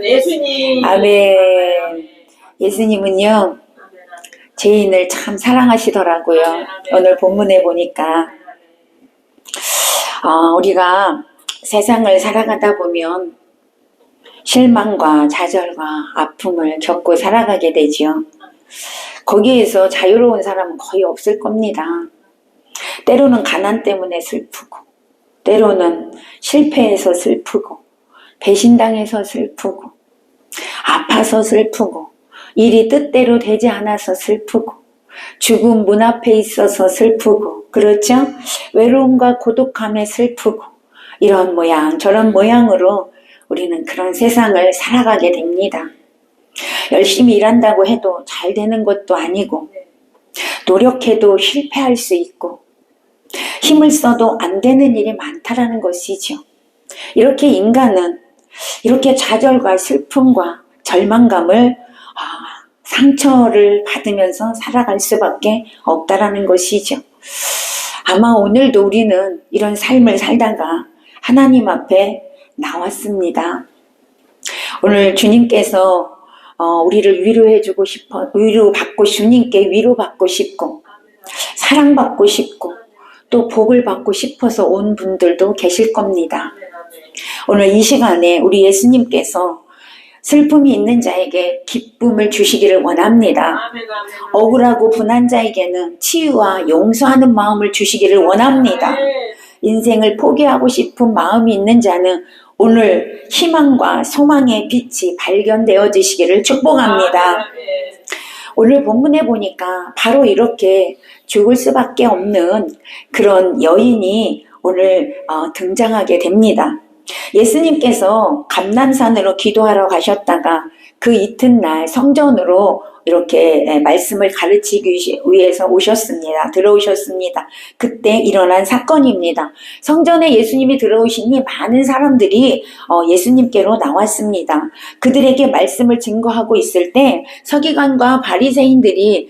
예수님. 아멘. 예수님은요, 죄인을 참 사랑하시더라고요. 오늘 본문에 보니까 우리가 세상을 살아가다 보면 실망과 좌절과 아픔을 겪고 살아가게 되죠. 거기에서 자유로운 사람은 거의 없을 겁니다. 때로는 가난 때문에 슬프고, 때로는 실패해서 슬프고, 배신당해서 슬프고, 아파서 슬프고, 일이 뜻대로 되지 않아서 슬프고, 죽음 문 앞에 있어서 슬프고, 그렇죠? 외로움과 고독함에 슬프고, 이런 모양 저런 모양으로 우리는 그런 세상을 살아가게 됩니다. 열심히 일한다고 해도 잘 되는 것도 아니고, 노력해도 실패할 수 있고, 힘을 써도 안 되는 일이 많다라는 것이죠. 이렇게 인간은 이렇게 좌절과 슬픔과 절망감을 상처를 받으면서 살아갈 수밖에 없다라는 것이죠. 아마 오늘도 우리는 이런 삶을 살다가 하나님 앞에 나왔습니다. 오늘 주님께서 우리를 위로해주고 싶어, 위로받고, 주님께 위로받고 싶고, 사랑받고 싶고, 또 복을 받고 싶어서 온 분들도 계실 겁니다. 오늘 이 시간에 우리 예수님께서 슬픔이 있는 자에게 기쁨을 주시기를 원합니다. 억울하고 분한 자에게는 치유와 용서하는 마음을 주시기를 원합니다. 인생을 포기하고 싶은 마음이 있는 자는 오늘 희망과 소망의 빛이 발견되어지시기를 축복합니다. 오늘 본문에 보니까 바로 이렇게 죽을 수밖에 없는 그런 여인이 오늘 등장하게 됩니다. 예수님께서 감람산으로 기도하러 가셨다가 그 이튿날 성전으로 이렇게 말씀을 가르치기 위해서 오셨습니다. 들어오셨습니다. 그때 일어난 사건입니다. 성전에 예수님이 들어오시니 많은 사람들이 예수님께로 나왔습니다. 그들에게 말씀을 증거하고 있을 때 서기관과 바리새인들이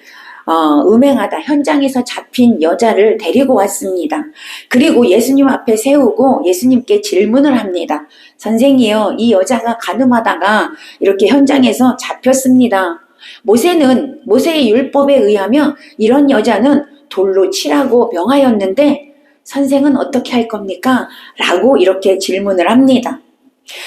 음행하다 현장에서 잡힌 여자를 데리고 왔습니다. 그리고 예수님 앞에 세우고 예수님께 질문을 합니다. 선생이요, 이 여자가 간음하다가 이렇게 현장에서 잡혔습니다. 모세의 율법에 의하면 이런 여자는 돌로 치라고 명하였는데 선생은 어떻게 할 겁니까? 라고 이렇게 질문을 합니다.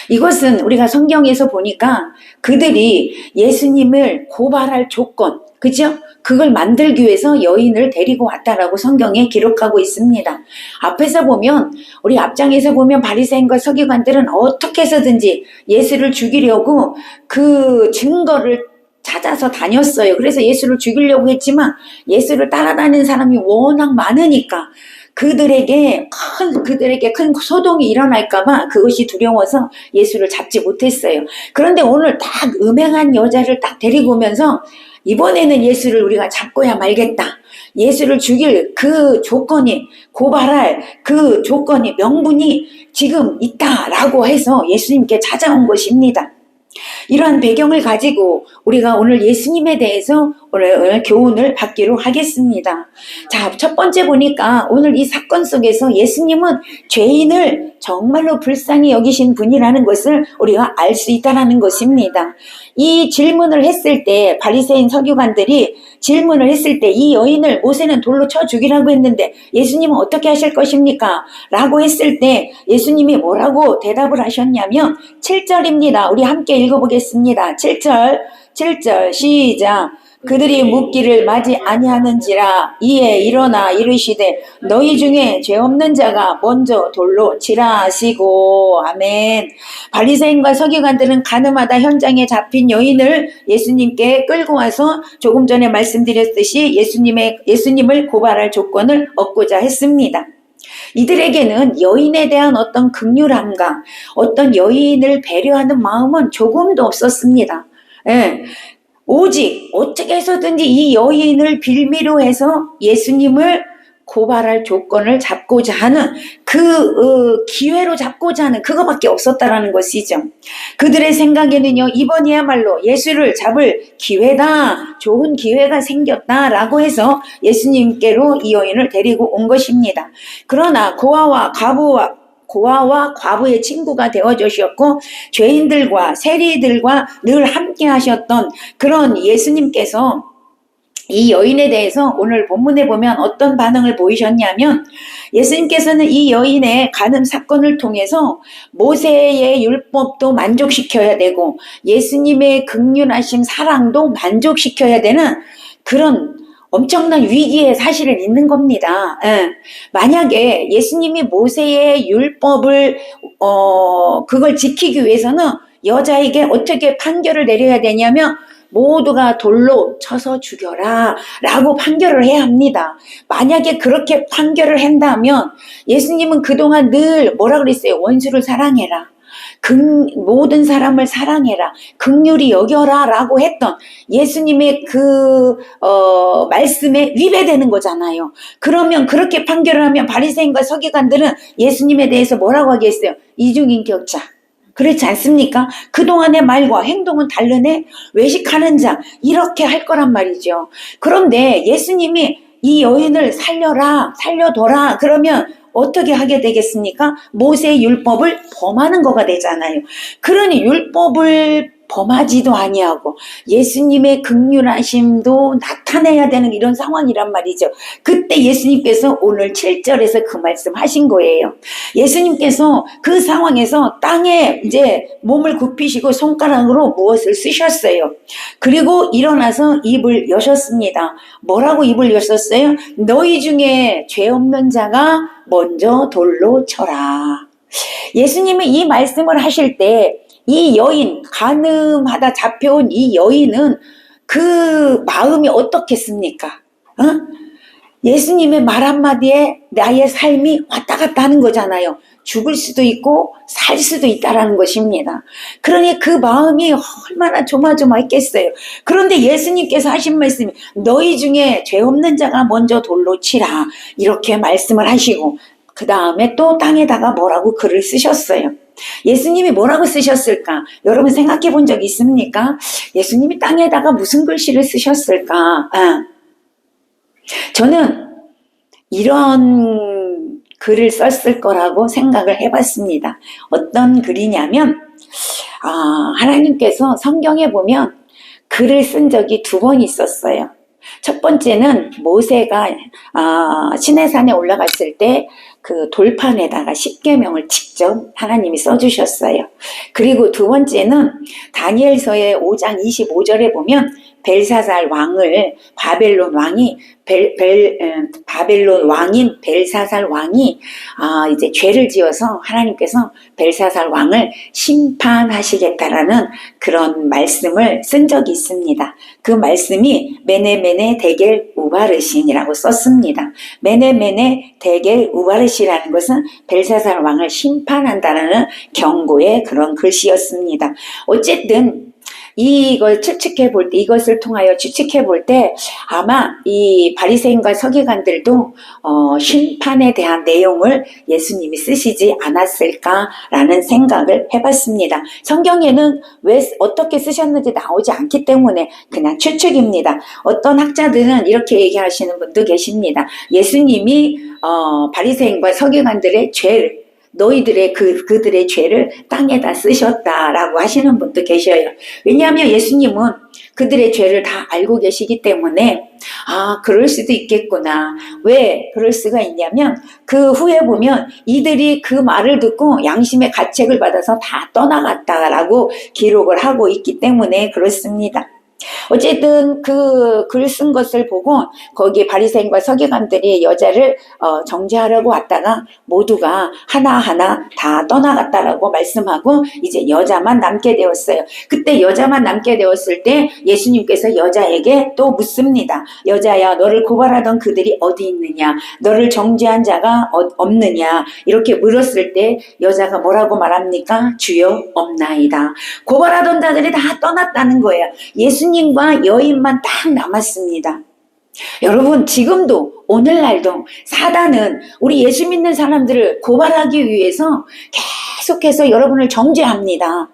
이것은 우리가 성경에서 보니까 그들이 예수님을 고발할 조건, 그죠? 그걸 만들기 위해서 여인을 데리고 왔다라고 성경에 기록하고 있습니다. 앞에서 보면, 우리 앞장에서 보면 바리새인과 서기관들은 어떻게 해서든지 예수를 죽이려고 그 증거를 찾아서 다녔어요. 그래서 예수를 죽이려고 했지만 예수를 따라다니는 사람이 워낙 많으니까 그들에게 큰 소동이 일어날까봐 그것이 두려워서 예수를 잡지 못했어요. 그런데 오늘 딱 음행한 여자를 딱 데리고 오면서 이번에는 예수를 우리가 잡고야 말겠다. 예수를 죽일 그 조건이, 고발할 그 조건이, 명분이 지금 있다라고 해서 예수님께 찾아온 것입니다. 이러한 배경을 가지고 우리가 오늘 예수님에 대해서 오늘 교훈을 받기로 하겠습니다. 자, 첫 번째 보니까 오늘 이 사건 속에서 예수님은 죄인을 정말로 불쌍히 여기신 분이라는 것을 우리가 알 수 있다는 것입니다. 이 질문을 했을 때 바리새인 서기관들이 질문을 했을 때 이 여인을 모세는 돌로 쳐 죽이라고 했는데 예수님은 어떻게 하실 것입니까? 라고 했을 때 예수님이 뭐라고 대답을 하셨냐면 7절입니다. 우리 함께 읽어보겠습니다. 7절 시작. 그들이 묻기를 마지 아니하는지라 이에 일어나 이르시되 너희 중에 죄 없는 자가 먼저 돌로 치라 하시고. 아멘. 바리새인과 서기관들은 간음하다 현장에 잡힌 여인을 예수님께 끌고 와서 조금 전에 말씀드렸듯이 예수님을 고발할 조건을 얻고자 했습니다. 이들에게는 여인에 대한 어떤 긍휼함과 어떤 여인을 배려하는 마음은 조금도 없었습니다. 예. 오직 어떻게 해서든지 이 여인을 빌미로 해서 예수님을 고발할 조건을 잡고자 하는 기회로 잡고자 하는 그거밖에 없었다라는 것이죠. 그들의 생각에는요, 이번이야말로 예수를 잡을 기회다, 좋은 기회가 생겼다라고 해서 예수님께로 이 여인을 데리고 온 것입니다. 그러나 고아와 과부와 고아와 과부의 친구가 되어주셨고 죄인들과 세리들과 늘 함께 하셨던 그런 예수님께서 이 여인에 대해서 오늘 본문에 보면 어떤 반응을 보이셨냐면 예수님께서는 이 여인의 간음 사건을 통해서 모세의 율법도 만족시켜야 되고 예수님의 긍휼하심 사랑도 만족시켜야 되는 그런 엄청난 위기에 사실은 있는 겁니다. 예. 만약에 예수님이 모세의 율법을 그걸 지키기 위해서는 여자에게 어떻게 판결을 내려야 되냐면 모두가 돌로 쳐서 죽여라 라고 판결을 해야 합니다. 만약에 그렇게 판결을 한다면 예수님은 그동안 늘 뭐라 그랬어요? 원수를 사랑해라. 모든 사람을 사랑해라. 긍휼히 여겨라 라고 했던 예수님의 그 말씀에 위배되는 거잖아요. 그러면 그렇게 판결을 하면 바리새인과 서기관들은 예수님에 대해서 뭐라고 하겠어요? 이중인격자. 그렇지 않습니까? 그동안의 말과 행동은 다르네? 외식하는 자 이렇게 할 거란 말이죠. 그런데 예수님이 이 여인을 살려라 살려둬라 그러면 어떻게 하게 되겠습니까? 모세의 율법을 범하는 거가 되잖아요. 그러니 율법을 범하지도 아니하고 예수님의 긍휼하심도 나타내야 되는 이런 상황이란 말이죠. 그때 예수님께서 오늘 7절에서 그 말씀 하신 거예요. 예수님께서 그 상황에서 땅에 이제 몸을 굽히시고 손가락으로 무엇을 쓰셨어요. 그리고 일어나서 입을 여셨습니다. 뭐라고 입을 여셨어요? 너희 중에 죄 없는 자가 먼저 돌로 쳐라. 예수님이 이 말씀을 하실 때 이 여인, 간음하다 잡혀온 이 여인은 그 마음이 어떻겠습니까? 예수님의 말 한마디에 나의 삶이 왔다 갔다 하는 거잖아요. 죽을 수도 있고 살 수도 있다라는 것입니다. 그러니 그 마음이 얼마나 조마조마했겠어요. 그런데 예수님께서 하신 말씀이 너희 중에 죄 없는 자가 먼저 돌로 치라 이렇게 말씀을 하시고 그 다음에 또 땅에다가 뭐라고 글을 쓰셨어요. 예수님이 뭐라고 쓰셨을까? 여러분 생각해 본 적 있습니까? 예수님이 땅에다가 무슨 글씨를 쓰셨을까? 저는 이런 글을 썼을 거라고 생각을 해봤습니다. 어떤 글이냐면 하나님께서 성경에 보면 글을 쓴 적이 2번 있었어요. 첫 번째는 모세가 시내산에 올라갔을 때 그 돌판에다가 십계명을 직접 하나님이 써주셨어요. 그리고 두 번째는 다니엘서의 5장 25절에 보면 벨사살 왕을 바벨론 왕인 벨사살 왕이 이제 죄를 지어서 하나님께서 벨사살 왕을 심판하시겠다라는 그런 말씀을 쓴 적이 있습니다. 그 말씀이 메네메네 데겔 우바르신이라고 썼습니다. 메네메네 데겔 우바르시라는 것은 벨사살 왕을 심판한다라는 경고의 그런 글씨였습니다. 어쨌든 이걸 추측해 볼 때, 이것을 통하여 추측해 볼 때 아마 이 바리새인과 서기관들도 심판에 대한 내용을 예수님이 쓰시지 않았을까라는 생각을 해봤습니다. 성경에는 왜 어떻게 쓰셨는지 나오지 않기 때문에 그냥 추측입니다. 어떤 학자들은 이렇게 얘기하시는 분도 계십니다. 예수님이 바리새인과 서기관들의 죄를 너희들의 그들의 죄를 땅에다 쓰셨다라고 하시는 분도 계셔요. 왜냐하면 예수님은 그들의 죄를 다 알고 계시기 때문에 그럴 수도 있겠구나. 왜 그럴 수가 있냐면 그 후에 보면 이들이 그 말을 듣고 양심의 가책을 받아서 다 떠나갔다라고 기록을 하고 있기 때문에 그렇습니다. 어쨌든 그 글 쓴 것을 보고 거기에 바리새인과 서기관들이 여자를 정죄하려고 왔다가 모두가 하나하나 다 떠나갔다라고 말씀하고 이제 여자만 남게 되었어요. 그때 여자만 남게 되었을 때 예수님께서 여자에게 또 묻습니다. 여자야, 너를 고발하던 그들이 어디 있느냐? 너를 정죄한 자가 없느냐? 이렇게 물었을 때 여자가 뭐라고 말합니까? 주여, 없나이다. 고발하던 자들이 다 떠났다는 거예요. 예수님과 여인만 딱 남았습니다. 여러분, 지금도 오늘날도 사단은 우리 예수 믿는 사람들을 고발하기 위해서 약속해서 여러분을 정죄합니다.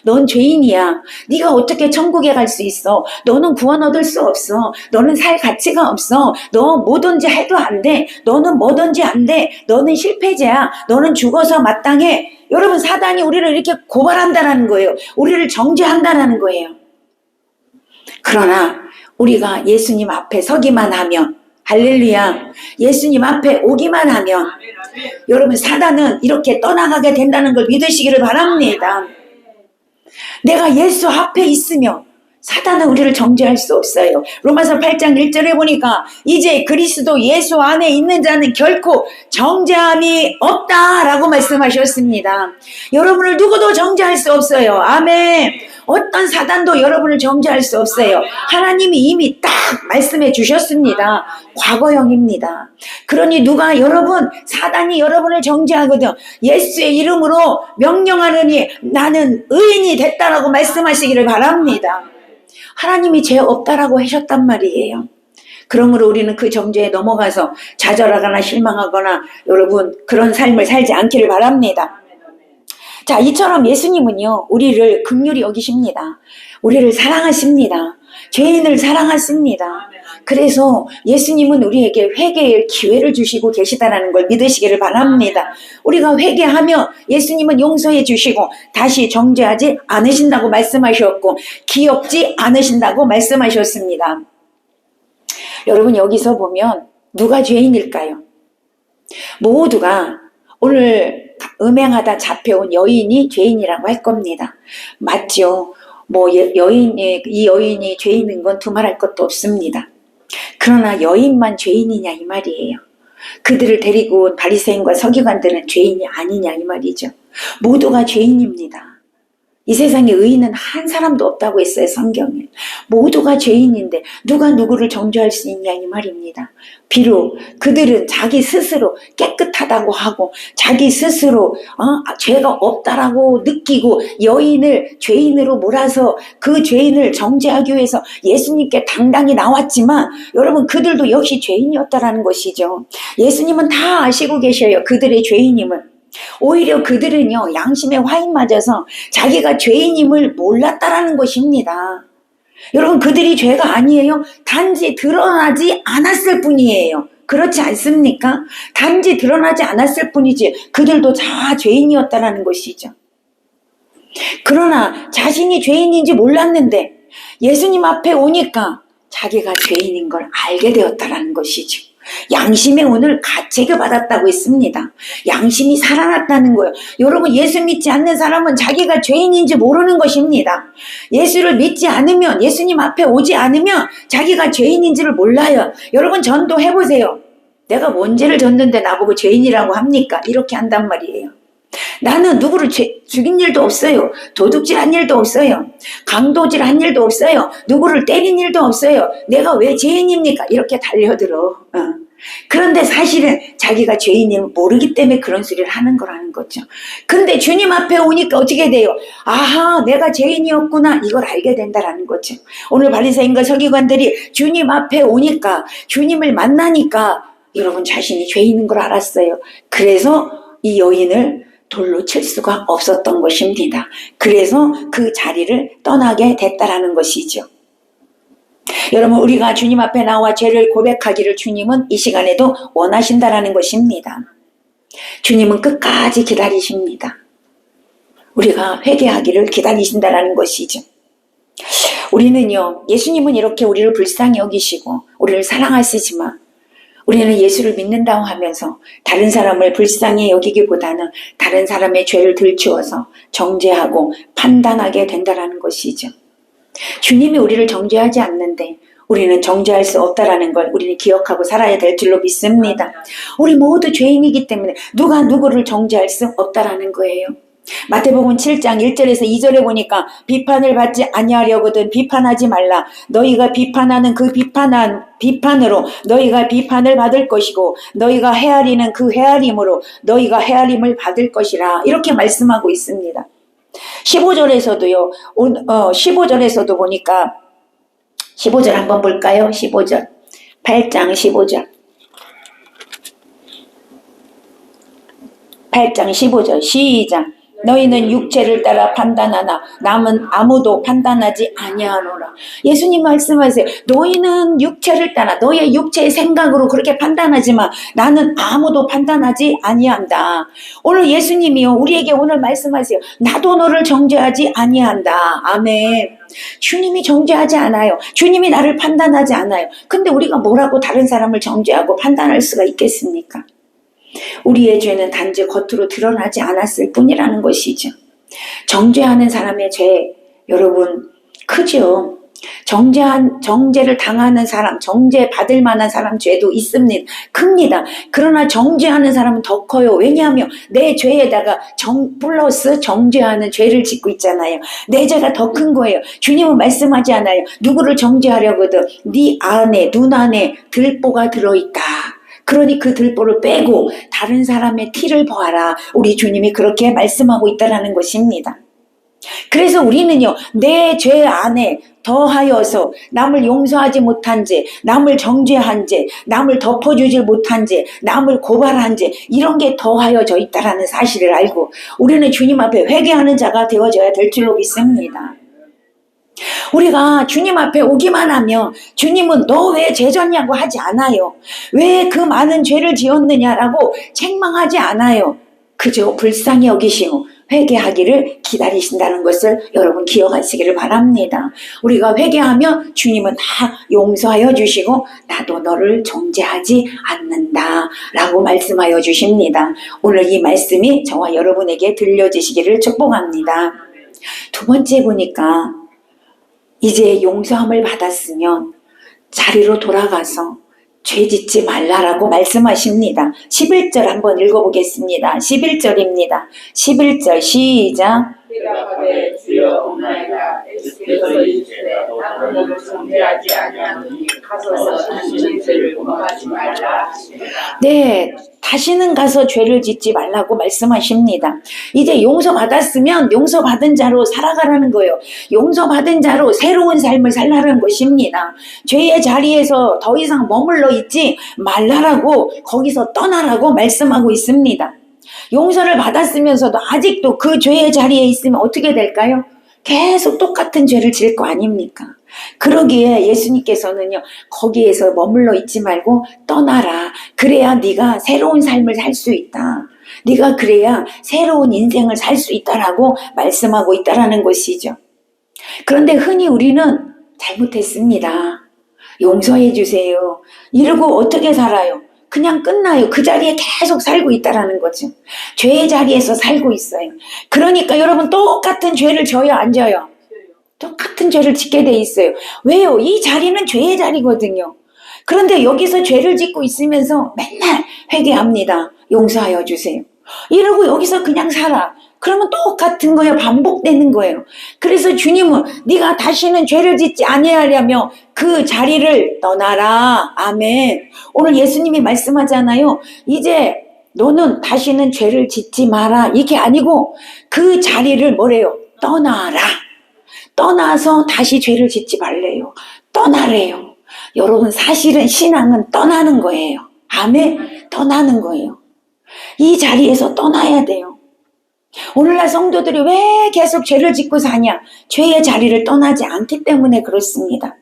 넌 죄인이야. 네가 어떻게 천국에 갈 수 있어? 너는 구원 얻을 수 없어. 너는 살 가치가 없어. 너 뭐든지 해도 안 돼. 너는 뭐든지 안 돼. 너는 실패자야. 너는 죽어서 마땅해. 여러분, 사단이 우리를 이렇게 고발한다는 거예요. 우리를 정죄한다는 거예요. 그러나 우리가 예수님 앞에 서기만 하면, 할렐루야, 예수님 앞에 오기만 하면 여러분, 사단은 이렇게 떠나가게 된다는 걸 믿으시기를 바랍니다. 내가 예수 앞에 있으면 사단은 우리를 정죄할 수 없어요. 로마서 8장 1절에 보니까 이제 그리스도 예수 안에 있는 자는 결코 정죄함이 없다라고 말씀하셨습니다. 여러분을 누구도 정죄할 수 없어요. 아멘. 어떤 사단도 여러분을 정죄할 수 없어요. 하나님이 이미 딱 말씀해 주셨습니다. 과거형입니다. 그러니 누가 여러분, 사단이 여러분을 정죄하거든 예수의 이름으로 명령하느니 나는 의인이 됐다라고 말씀하시기를 바랍니다. 하나님이 죄 없다라고 하셨단 말이에요. 그러므로 우리는 그 정죄에 넘어가서 좌절하거나 실망하거나 여러분 그런 삶을 살지 않기를 바랍니다. 자, 이처럼 예수님은요, 우리를 긍휼히 여기십니다. 우리를 사랑하십니다. 죄인을 사랑하십니다. 그래서 예수님은 우리에게 회개의 기회를 주시고 계시다는 걸 믿으시기를 바랍니다. 우리가 회개하면 예수님은 용서해 주시고 다시 정죄하지 않으신다고 말씀하셨고 기억지 않으신다고 말씀하셨습니다. 여러분, 여기서 보면 누가 죄인일까요? 모두가 오늘 음행하다 잡혀온 여인이 죄인이라고 할 겁니다. 맞죠? 이 여인이 죄인인 건 두말할 것도 없습니다. 그러나 여인만 죄인이냐 이 말이에요. 그들을 데리고 온 바리새인과 서기관들은 죄인이 아니냐 이 말이죠. 모두가 죄인입니다. 이 세상에 의인은 한 사람도 없다고 했어요, 성경에. 모두가 죄인인데 누가 누구를 정죄할 수 있냐 이 말입니다. 비록 그들은 자기 스스로 깨끗하다고 하고 자기 스스로 죄가 없다라고 느끼고 여인을 죄인으로 몰아서 그 죄인을 정죄하기 위해서 예수님께 당당히 나왔지만 여러분, 그들도 역시 죄인이었다라는 것이죠. 예수님은 다 아시고 계셔요, 그들의 죄인임을. 오히려 그들은요, 양심에 화인 맞아서 자기가 죄인임을 몰랐다라는 것입니다. 여러분, 그들이 죄가 아니에요. 단지 드러나지 않았을 뿐이에요. 그렇지 않습니까? 단지 드러나지 않았을 뿐이지 그들도 다 죄인이었다라는 것이죠. 그러나 자신이 죄인인지 몰랐는데 예수님 앞에 오니까 자기가 죄인인 걸 알게 되었다라는 것이죠. 양심에 오늘 가책을 받았다고 했습니다. 양심이 살아났다는 거예요. 여러분, 예수 믿지 않는 사람은 자기가 죄인인지 모르는 것입니다. 예수를 믿지 않으면, 예수님 앞에 오지 않으면 자기가 죄인인지를 몰라요. 여러분, 전도해보세요. 내가 뭔 죄를 졌는데 나보고 죄인이라고 합니까? 이렇게 한단 말이에요. 나는 누구를 죽인 일도 없어요. 도둑질한 일도 없어요. 강도질한 일도 없어요. 누구를 때린 일도 없어요. 내가 왜 죄인입니까? 이렇게 달려들어. 그런데 사실은 자기가 죄인임을 모르기 때문에 그런 소리를 하는 거라는 거죠. 근데 주님 앞에 오니까 어떻게 돼요? 아하, 내가 죄인이었구나, 이걸 알게 된다라는 거죠. 오늘 바리새인과 서기관들이 주님 앞에 오니까, 주님을 만나니까 여러분 자신이 죄인인 걸 알았어요. 그래서 이 여인을 돌로 칠 수가 없었던 것입니다. 그래서 그 자리를 떠나게 됐다라는 것이죠. 여러분, 우리가 주님 앞에 나와 죄를 고백하기를 주님은 이 시간에도 원하신다라는 것입니다. 주님은 끝까지 기다리십니다. 우리가 회개하기를 기다리신다라는 것이죠. 우리는요, 예수님은 이렇게 우리를 불쌍히 여기시고 우리를 사랑하시지만 우리는 예수를 믿는다고 하면서 다른 사람을 불쌍히 여기기보다는 다른 사람의 죄를 들추어서 정죄하고 판단하게 된다라는 것이죠. 주님이 우리를 정죄하지 않는데 우리는 정죄할 수 없다라는 걸 우리는 기억하고 살아야 될 줄로 믿습니다. 우리 모두 죄인이기 때문에 누가 누구를 정죄할 수 없다라는 거예요. 마태복음 7장 1절에서 2절에 보니까 비판을 받지 아니하려거든 비판하지 말라. 너희가 비판하는 그 비판으로 너희가 비판을 받을 것이고 너희가 헤아리는 그 헤아림으로 너희가 헤아림을 받을 것이라. 이렇게 말씀하고 있습니다. 15절에서도요. 15절에서도 보니까 15절 한번 볼까요? 15절. 8장 15절. 8장 15절. 시작. 너희는 육체를 따라 판단하나 남은 아무도 판단하지 아니하노라. 예수님 말씀하세요. 너희는 육체를 따라 너희의 육체의 생각으로 그렇게 판단하지만 나는 아무도 판단하지 아니한다. 오늘 예수님이요 우리에게 오늘 말씀하세요. 나도 너를 정죄하지 아니한다. 아멘. 주님이 정죄하지 않아요. 주님이 나를 판단하지 않아요. 근데 우리가 뭐라고 다른 사람을 정죄하고 판단할 수가 있겠습니까? 우리의 죄는 단지 겉으로 드러나지 않았을 뿐이라는 것이죠. 정죄하는 사람의 죄, 여러분, 크죠? 정죄를 당하는 사람, 정죄 받을 만한 사람 죄도 있습니다. 큽니다. 그러나 정죄하는 사람은 더 커요. 왜냐하면 내 죄에다가 플러스 정죄하는 죄를 짓고 있잖아요. 내 죄가 더 큰 거예요. 주님은 말씀하지 않아요. 누구를 정죄하려거든 네 안에, 눈 안에 들보가 들어있다. 그러니 그 들보를 빼고 다른 사람의 티를 보아라. 우리 주님이 그렇게 말씀하고 있다는 것입니다. 그래서 우리는요 내 죄 안에 더하여서 남을 용서하지 못한 죄, 남을 정죄한 죄, 남을 덮어주지 못한 죄, 남을 고발한 죄 이런 게 더하여져 있다는 사실을 알고 우리는 주님 앞에 회개하는 자가 되어져야 될 줄로 믿습니다. 우리가 주님 앞에 오기만 하면 주님은 너 왜 죄 졌냐고 하지 않아요. 왜 그 많은 죄를 지었느냐라고 책망하지 않아요. 그저 불쌍히 여기시고 회개하기를 기다리신다는 것을 여러분 기억하시기를 바랍니다. 우리가 회개하면 주님은 다 용서하여 주시고 나도 너를 정죄하지 않는다 라고 말씀하여 주십니다. 오늘 이 말씀이 저와 여러분에게 들려지시기를 축복합니다. 두 번째 보니까 이제 용서함을 받았으면 자리로 돌아가서 죄 짓지 말라라고 말씀하십니다. 11절 한번 읽어보겠습니다. 11절입니다. 11절 시작. 대답하되 주여 옵나이다. 에스께서 이르시되 나는 너를 정죄하지 아니하노니 가서서 당신의 죄를 범하지 말라 하시니라. 네, 다시는 가서 죄를 짓지 말라고 말씀하십니다. 이제 용서받았으면 용서받은 자로 살아가라는 거예요. 용서받은 자로 새로운 삶을 살라는 것입니다. 죄의 자리에서 더 이상 머물러 있지 말라라고 거기서 떠나라고 말씀하고 있습니다. 용서를 받았으면서도 아직도 그 죄의 자리에 있으면 어떻게 될까요? 계속 똑같은 죄를 지을 거 아닙니까? 그러기에 예수님께서는요 거기에서 머물러 있지 말고 떠나라. 그래야 네가 새로운 삶을 살 수 있다. 네가 그래야 새로운 인생을 살 수 있다라고 말씀하고 있다라는 것이죠. 그런데 흔히 우리는 잘못했습니다. 용서해 주세요. 이러고 어떻게 살아요? 그냥 끝나요. 그 자리에 계속 살고 있다라는 거죠. 죄의 자리에서 살고 있어요. 그러니까 여러분 똑같은 죄를 져요, 안 져요? 똑같은 죄를 짓게 돼 있어요. 왜요? 이 자리는 죄의 자리거든요. 그런데 여기서 죄를 짓고 있으면서 맨날 회개합니다. 용서하여 주세요. 이러고 여기서 그냥 살아. 그러면 똑같은 거예요. 반복되는 거예요. 그래서 주님은 네가 다시는 죄를 짓지 아니하려며 그 자리를 떠나라. 아멘. 오늘 예수님이 말씀하잖아요. 이제 너는 다시는 죄를 짓지 마라. 이게 아니고 그 자리를 뭐래요? 떠나라. 떠나서 다시 죄를 짓지 말래요. 떠나래요. 여러분 사실은 신앙은 떠나는 거예요. 아멘. 떠나는 거예요. 이 자리에서 떠나야 돼요. 오늘날 성도들이 왜 계속 죄를 짓고 사냐? 죄의 자리를 떠나지 않기 때문에 그렇습니다.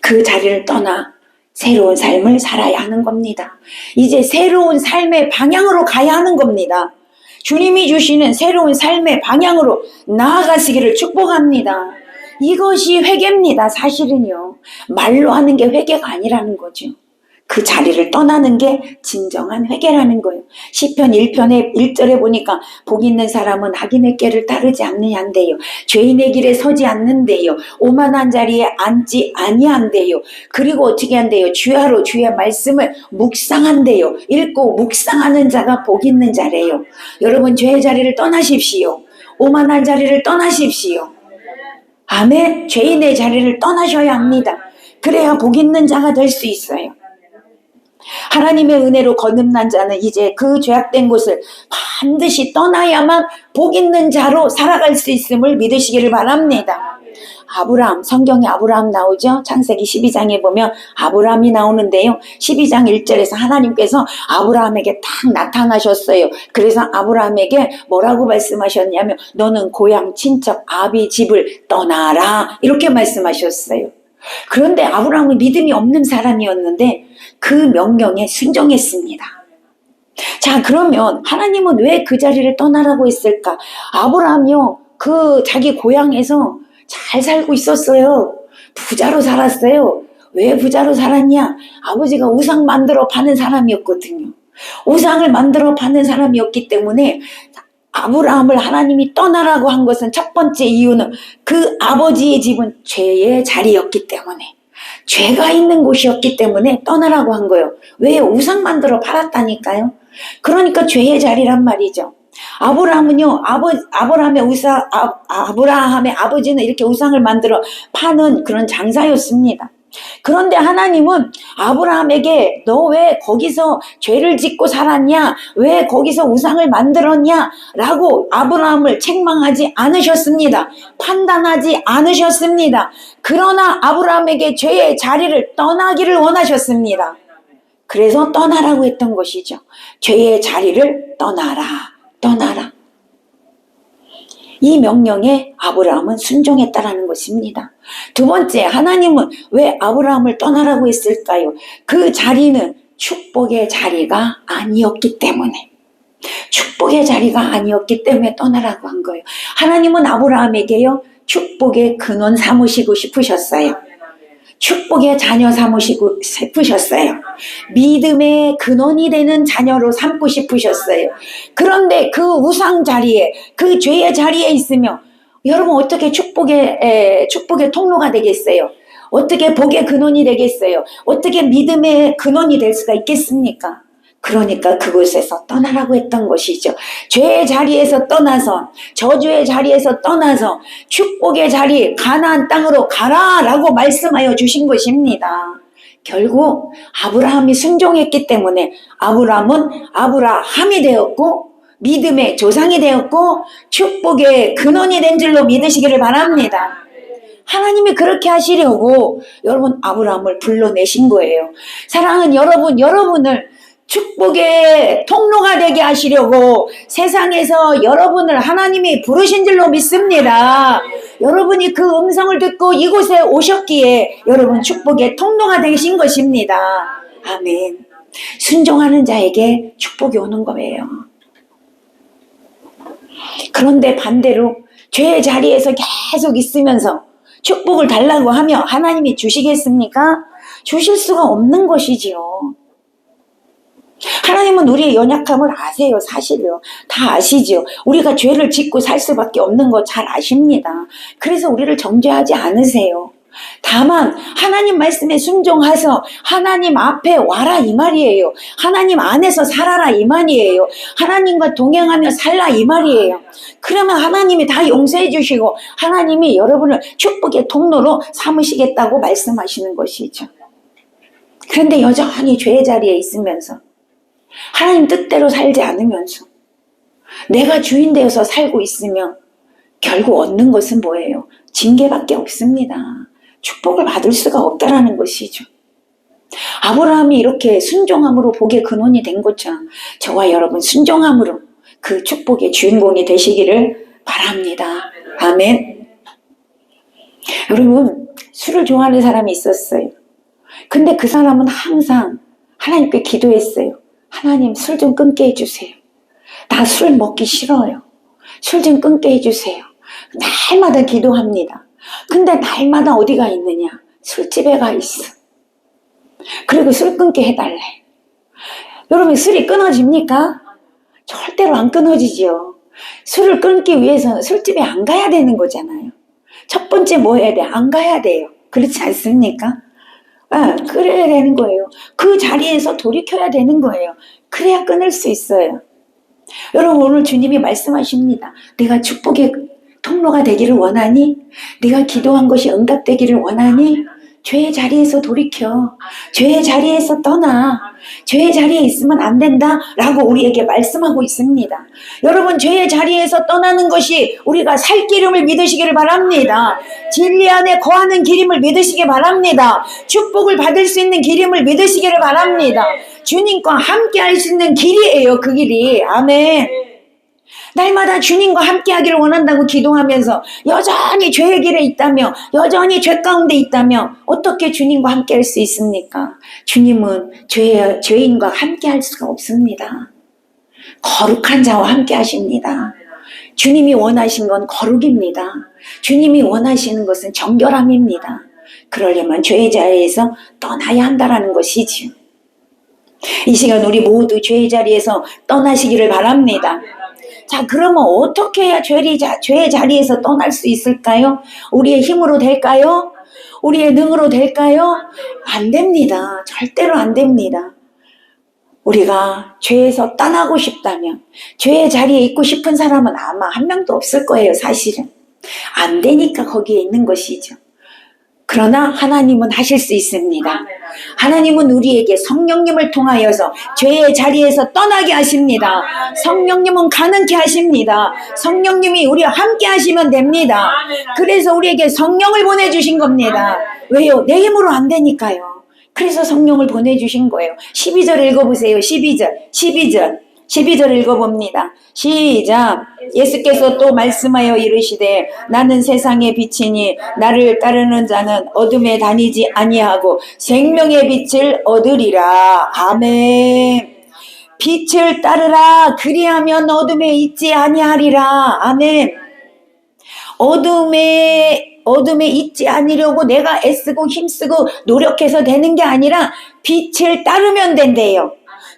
그 자리를 떠나 새로운 삶을 살아야 하는 겁니다. 이제 새로운 삶의 방향으로 가야 하는 겁니다. 주님이 주시는 새로운 삶의 방향으로 나아가시기를 축복합니다. 이것이 회개입니다. 사실은요. 말로 하는 게 회개가 아니라는 거죠. 그 자리를 떠나는 게 진정한 회개라는 거예요. 시편 1편의 1절에 보니까 복 있는 사람은 악인의 꾀를 따르지 않느냐인데요. 죄인의 길에 서지 않는데요. 오만한 자리에 앉지 아니한대요. 그리고 어떻게 한대요? 주야로 주의 말씀을 묵상한대요. 읽고 묵상하는 자가 복 있는 자래요. 여러분 죄의 자리를 떠나십시오. 오만한 자리를 떠나십시오. 아멘. 죄인의 자리를 떠나셔야 합니다. 그래야 복 있는 자가 될 수 있어요. 하나님의 은혜로 거듭난 자는 이제 그 죄악된 곳을 반드시 떠나야만 복 있는 자로 살아갈 수 있음을 믿으시기를 바랍니다. 아브라함, 성경에 아브라함 나오죠? 창세기 12장에 보면 아브라함이 나오는데요. 12장 1절에서 하나님께서 아브라함에게 딱 나타나셨어요. 그래서 아브라함에게 뭐라고 말씀하셨냐면 너는 고향 친척 아비 집을 떠나라 이렇게 말씀하셨어요. 그런데 아브라함은 믿음이 없는 사람이었는데 그 명령에 순종했습니다. 자, 그러면 하나님은 왜 그 자리를 떠나라고 했을까? 아브라함이요, 그 자기 고향에서 잘 살고 있었어요. 부자로 살았어요. 왜 부자로 살았냐? 아버지가 우상 만들어 파는 사람이었거든요. 우상을 만들어 파는 사람이었기 때문에 아브라함을 하나님이 떠나라고 한 것은 첫 번째 이유는 그 아버지의 집은 죄의 자리였기 때문에, 죄가 있는 곳이었기 때문에 떠나라고 한 거예요. 왜? 우상 만들어 팔았다니까요. 그러니까 죄의 자리란 말이죠. 아브라함은요, 아브라함의 아버지는 이렇게 우상을 만들어 파는 그런 장사였습니다. 그런데 하나님은 아브라함에게 너 왜 거기서 죄를 짓고 살았냐? 왜 거기서 우상을 만들었냐? 라고 아브라함을 책망하지 않으셨습니다. 판단하지 않으셨습니다. 그러나 아브라함에게 죄의 자리를 떠나기를 원하셨습니다. 그래서 떠나라고 했던 것이죠. 죄의 자리를 떠나라. 떠나라. 이 명령에 아브라함은 순종했다라는 것입니다. 두 번째, 하나님은 왜 아브라함을 떠나라고 했을까요? 그 자리는 축복의 자리가 아니었기 때문에. 축복의 자리가 아니었기 때문에 떠나라고 한 거예요. 하나님은 아브라함에게요, 축복의 근원 삼으시고 싶으셨어요. 축복의 자녀 삼으시고 싶으셨어요. 믿음의 근원이 되는 자녀로 삼고 싶으셨어요. 그런데 그 우상 자리에, 그 죄의 자리에 있으면 여러분 어떻게 축복의 통로가 되겠어요? 어떻게 복의 근원이 되겠어요? 어떻게 믿음의 근원이 될 수가 있겠습니까? 그러니까 그곳에서 떠나라고 했던 것이죠. 죄의 자리에서 떠나서, 저주의 자리에서 떠나서 축복의 자리, 가나안 땅으로 가라라고 말씀하여 주신 것입니다. 결국 아브라함이 순종했기 때문에 아브라함은 아브라함이 되었고 믿음의 조상이 되었고 축복의 근원이 된 줄로 믿으시기를 바랍니다. 하나님이 그렇게 하시려고 여러분 아브라함을 불러내신 거예요. 사랑하는 여러분, 여러분을 축복의 통로가 되게 하시려고 세상에서 여러분을 하나님이 부르신 줄로 믿습니다. 여러분이 그 음성을 듣고 이곳에 오셨기에 여러분 축복의 통로가 되신 것입니다. 아멘. 순종하는 자에게 축복이 오는 거예요. 그런데 반대로 죄의 자리에서 계속 있으면서 축복을 달라고 하며 하나님이 주시겠습니까? 주실 수가 없는 것이지요. 하나님은 우리의 연약함을 아세요. 사실요. 다 아시죠. 우리가 죄를 짓고 살 수밖에 없는 거 잘 아십니다. 그래서 우리를 정죄하지 않으세요. 다만 하나님 말씀에 순종해서 하나님 앞에 와라 이 말이에요. 하나님 안에서 살아라 이 말이에요. 하나님과 동행하며 살라 이 말이에요. 그러면 하나님이 다 용서해 주시고 하나님이 여러분을 축복의 통로로 삼으시겠다고 말씀하시는 것이죠. 그런데 여전히 죄의 자리에 있으면서 하나님 뜻대로 살지 않으면서 내가 주인 되어서 살고 있으면 결국 얻는 것은 뭐예요? 징계밖에 없습니다. 축복을 받을 수가 없다라는 것이죠. 아브라함이 이렇게 순종함으로 복의 근원이 된 것처럼 저와 여러분 순종함으로 그 축복의 주인공이 되시기를 바랍니다. 아멘. 여러분 술을 좋아하는 사람이 있었어요. 근데 그 사람은 항상 하나님께 기도했어요. 하나님 술 좀 끊게 해주세요. 나 술 먹기 싫어요. 술 좀 끊게 해주세요. 날마다 기도합니다. 근데 날마다 어디가 있느냐? 술집에 가 있어. 그리고 술 끊게 해달래. 여러분 술이 끊어집니까? 절대로 안 끊어지죠. 술을 끊기 위해서는 술집에 안 가야 되는 거잖아요. 첫 번째 뭐 해야 돼? 안 가야 돼요. 그렇지 않습니까? 그래야 되는 거예요. 그 자리에서 돌이켜야 되는 거예요. 그래야 끊을 수 있어요. 여러분 오늘 주님이 말씀하십니다. 네가 축복의 통로가 되기를 원하니? 네가 기도한 것이 응답되기를 원하니? 죄의 자리에서 돌이켜. 죄의 자리에서 떠나. 죄의 자리에 있으면 안 된다 라고 우리에게 말씀하고 있습니다. 여러분, 죄의 자리에서 떠나는 것이 우리가 살 기름을 믿으시기를 바랍니다. 진리 안에 거하는 기름을 믿으시기 바랍니다. 축복을 받을 수 있는 기름을 믿으시기를 바랍니다. 주님과 함께 할 수 있는 길이에요. 그 길이. 아멘. 날마다 주님과 함께 하기를 원한다고 기도하면서 여전히 죄의 길에 있다며, 여전히 죄 가운데 있다며 어떻게 주님과 함께 할 수 있습니까? 주님은 죄인과 함께 할 수가 없습니다. 거룩한 자와 함께 하십니다. 주님이 원하신 건 거룩입니다. 주님이 원하시는 것은 정결함입니다. 그러려면 죄의 자리에서 떠나야 한다는 것이지요. 이 시간 우리 모두 죄의 자리에서 떠나시기를 바랍니다. 자, 그러면 어떻게 해야 죄의 자리에서 떠날 수 있을까요? 우리의 힘으로 될까요? 우리의 능으로 될까요? 안 됩니다. 절대로 안 됩니다. 우리가 죄에서 떠나고 싶다면, 죄의 자리에 있고 싶은 사람은 아마 한 명도 없을 거예요, 사실은. 안 되니까 거기에 있는 것이죠. 그러나 하나님은 하실 수 있습니다. 하나님은 우리에게 성령님을 통하여서 죄의 자리에서 떠나게 하십니다. 성령님은 가능케 하십니다. 성령님이 우리와 함께 하시면 됩니다. 그래서 우리에게 성령을 보내주신 겁니다. 왜요? 내 힘으로 안 되니까요. 그래서 성령을 보내주신 거예요. 12절 읽어보세요. 12절 읽어봅니다. 시작. 예수께서 또 말씀하여 이르시되 나는 세상의 빛이니 나를 따르는 자는 어둠에 다니지 아니하고 생명의 빛을 얻으리라. 아멘. 빛을 따르라. 그리하면 어둠에 있지 아니하리라. 아멘. 어둠에 있지 않으려고 내가 애쓰고 힘쓰고 노력해서 되는 게 아니라 빛을 따르면 된대요.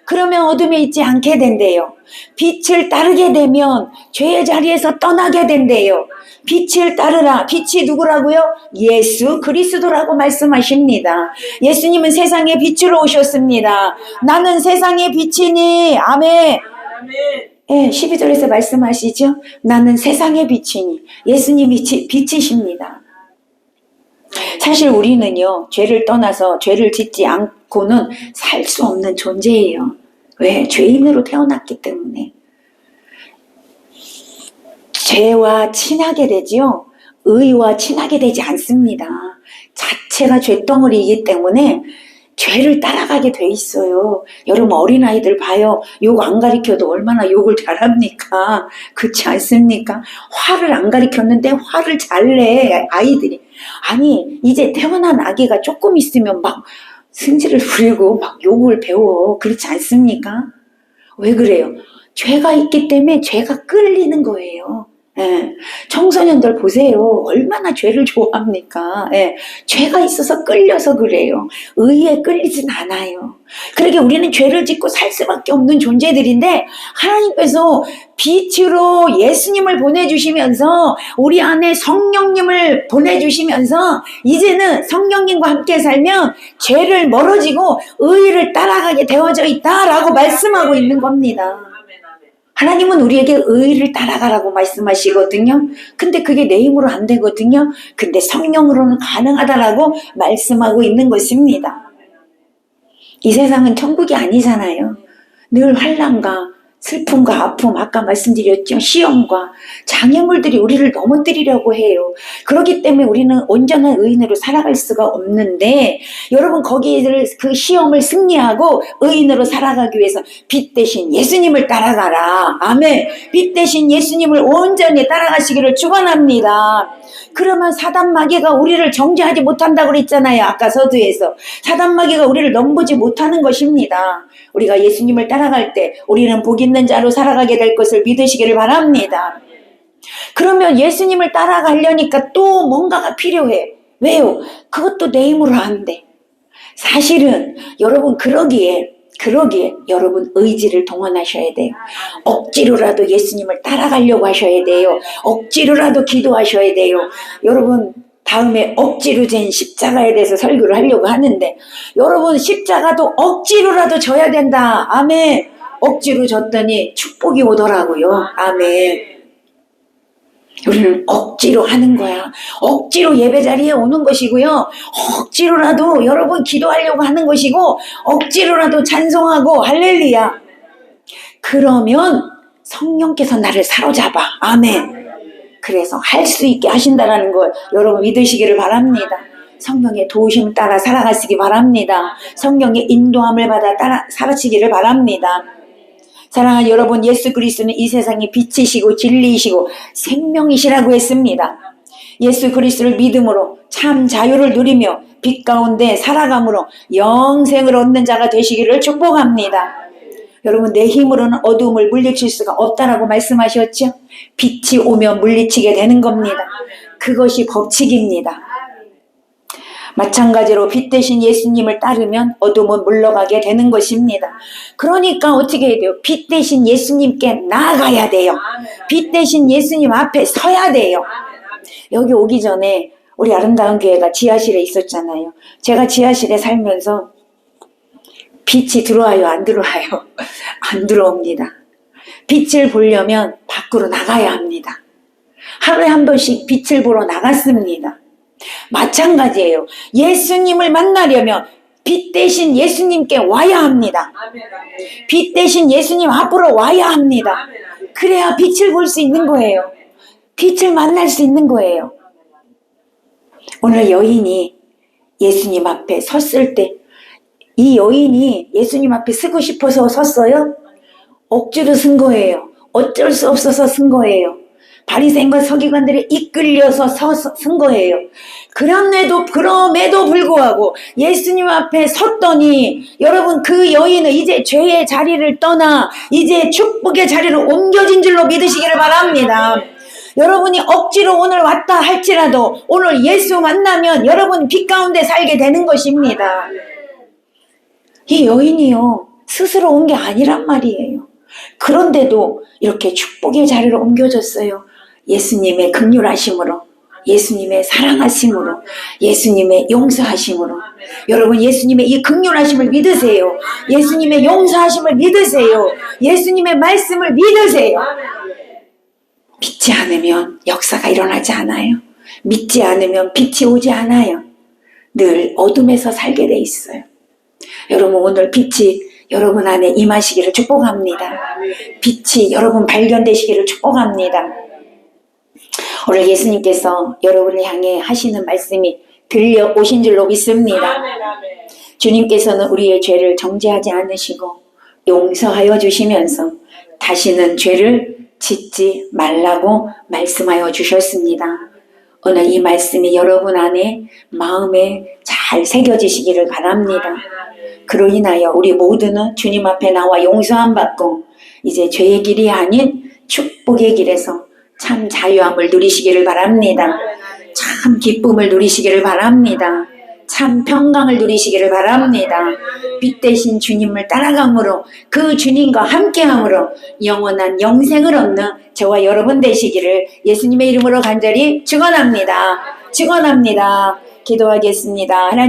그러면 어둠에 있지 않게 된대요. 빛을 따르게 되면 죄의 자리에서 떠나게 된대요. 빛을 따르라. 빛이 누구라고요? 예수 그리스도라고 말씀하십니다. 예수님은 세상의 빛으로 오셨습니다. 나는 세상의 빛이니. 아멘. 예, 12절에서 말씀하시죠. 나는 세상의 빛이니. 예수님이 빛이십니다. 사실 우리는요, 죄를 떠나서 죄를 짓지 않고는 살 수 없는 존재예요. 왜? 죄인으로 태어났기 때문에. 죄와 친하게 되지요. 의와 친하게 되지 않습니다. 자체가 죄덩어리이기 때문에 죄를 따라가게 돼 있어요. 여러분 어린아이들 봐요. 욕 안 가르쳐도 얼마나 욕을 잘합니까? 그렇지 않습니까? 화를 안 가르쳤는데 화를 잘 내 아이들이. 아니 이제 태어난 아기가 조금 있으면 막 승질을 부리고 막 욕을 배워. 그렇지 않습니까? 왜 그래요? 죄가 있기 때문에 죄가 끌리는 거예요. 예. 청소년들 보세요. 얼마나 죄를 좋아합니까? 예. 죄가 있어서 끌려서 그래요. 의에 끌리진 않아요. 그러게 우리는 죄를 짓고 살 수밖에 없는 존재들인데 하나님께서 빛으로 예수님을 보내주시면서 우리 안에 성령님을 보내주시면서 이제는 성령님과 함께 살면 죄를 멀어지고 의를 따라가게 되어져 있다라고 말씀하고 있는 겁니다. 하나님은 우리에게 의를 따라가라고 말씀하시거든요. 근데 그게 내 힘으로 안 되거든요. 근데 성령으로는 가능하다라고 말씀하고 있는 것입니다. 이 세상은 천국이 아니잖아요. 늘 환난과 슬픔과 아픔, 아까 말씀드렸죠. 시험과 장애물들이 우리를 넘어뜨리려고 해요. 그렇기 때문에 우리는 온전한 의인으로 살아갈 수가 없는데 여러분 거기를 그 시험을 승리하고 의인으로 살아가기 위해서 빛 대신 예수님을 따라가라. 아멘. 빛 대신 예수님을 온전히 따라가시기를 축원합니다. 그러면 사단 마귀가 우리를 정죄하지 못한다고 그랬잖아요. 아까 서두에서. 사단 마귀가 우리를 넘보지 못하는 것입니다. 우리가 예수님을 따라갈 때 우리는 복 있는 자로 살아가게 될 것을 믿으시기를 바랍니다. 그러면 예수님을 따라가려니까 또 뭔가가 필요해. 왜요? 그것도 내 힘으로 안 돼. 사실은 여러분 그러기에 여러분 의지를 동원하셔야 돼요. 억지로라도 예수님을 따라가려고 하셔야 돼요. 억지로라도 기도하셔야 돼요. 여러분 다음에 억지로 된 십자가에 대해서 설교를 하려고 하는데 여러분 십자가도 억지로라도 져야 된다. 아멘. 억지로 졌더니 축복이 오더라고요. 아멘. 우리는 억지로 하는 거야. 억지로 예배 자리에 오는 것이고요. 억지로라도 여러분 기도하려고 하는 것이고, 억지로라도 찬송하고 할렐루야. 그러면 성령께서 나를 사로잡아. 아멘. 그래서 할 수 있게 하신다라는 걸 여러분 믿으시기를 바랍니다. 성령의 도우심을 따라 살아가시기 바랍니다. 성령의 인도함을 받아 따라 살아가시기를 바랍니다. 사랑하는 여러분, 예수 그리스도는 이 세상의 빛이시고 진리이시고 생명이시라고 했습니다. 예수 그리스도를 믿음으로 참 자유를 누리며 빛 가운데 살아감으로 영생을 얻는 자가 되시기를 축복합니다. 여러분, 내 힘으로는 어두움을 물리칠 수가 없다라고 말씀하셨죠? 빛이 오면 물리치게 되는 겁니다. 그것이 법칙입니다. 마찬가지로 빛 대신 예수님을 따르면 어둠은 물러가게 되는 것입니다. 그러니까 어떻게 해야 돼요? 빛 대신 예수님께 나아가야 돼요. 빛 대신 예수님 앞에 서야 돼요. 여기 오기 전에 우리 아름다운 교회가 지하실에 있었잖아요. 제가 지하실에 살면서 빛이 들어와요? 안 들어와요? 안 들어옵니다. 빛을 보려면 밖으로 나가야 합니다. 하루에 한 번씩 빛을 보러 나갔습니다. 마찬가지예요. 예수님을 만나려면 빛 대신 예수님께 와야 합니다. 빛 대신 예수님 앞으로 와야 합니다. 그래야 빛을 볼 수 있는 거예요. 빛을 만날 수 있는 거예요. 오늘 여인이 예수님 앞에 섰을 때, 이 여인이 예수님 앞에 서고 싶어서 섰어요? 억지로 쓴 거예요. 어쩔 수 없어서 쓴 거예요. 바리새인과 서기관들이 이끌려서 쓴 거예요. 그럼에도 불구하고 예수님 앞에 섰더니, 여러분, 그 여인은 이제 죄의 자리를 떠나 이제 축복의 자리로 옮겨진 줄로 믿으시기를 바랍니다. 여러분이 억지로 오늘 왔다 할지라도 오늘 예수 만나면 여러분 빛 가운데 살게 되는 것입니다. 이 여인이요, 스스로 온 게 아니란 말이에요. 그런데도 이렇게 축복의 자리로 옮겨졌어요. 예수님의 긍휼하심으로, 예수님의 사랑하심으로, 예수님의 용서하심으로. 여러분, 예수님의 이 긍휼하심을 믿으세요. 예수님의 용서하심을 믿으세요. 예수님의 말씀을 믿으세요. 믿지 않으면 역사가 일어나지 않아요. 믿지 않으면 빛이 오지 않아요. 늘 어둠에서 살게 돼 있어요. 여러분, 오늘 빛이 여러분 안에 임하시기를 축복합니다. 빛이 여러분 발견되시기를 축복합니다. 오늘 예수님께서 여러분을 향해 하시는 말씀이 들려오신 줄로 믿습니다. 주님께서는 우리의 죄를 정죄하지 않으시고 용서하여 주시면서 다시는 죄를 짓지 말라고 말씀하여 주셨습니다. 오늘 이 말씀이 여러분 안에 마음에 잘 새겨지시기를 바랍니다. 그로 인하여 우리 모두는 주님 앞에 나와 용서함 받고 이제 죄의 길이 아닌 축복의 길에서 참 자유함을 누리시기를 바랍니다. 참 기쁨을 누리시기를 바랍니다. 참 평강을 누리시기를 바랍니다. 빛 대신 주님을 따라감으로 그 주님과 함께함으로 영원한 영생을 얻는 저와 여러분 되시기를 예수님의 이름으로 간절히 축원합니다. 축원합니다. 기도하겠습니다. 하나님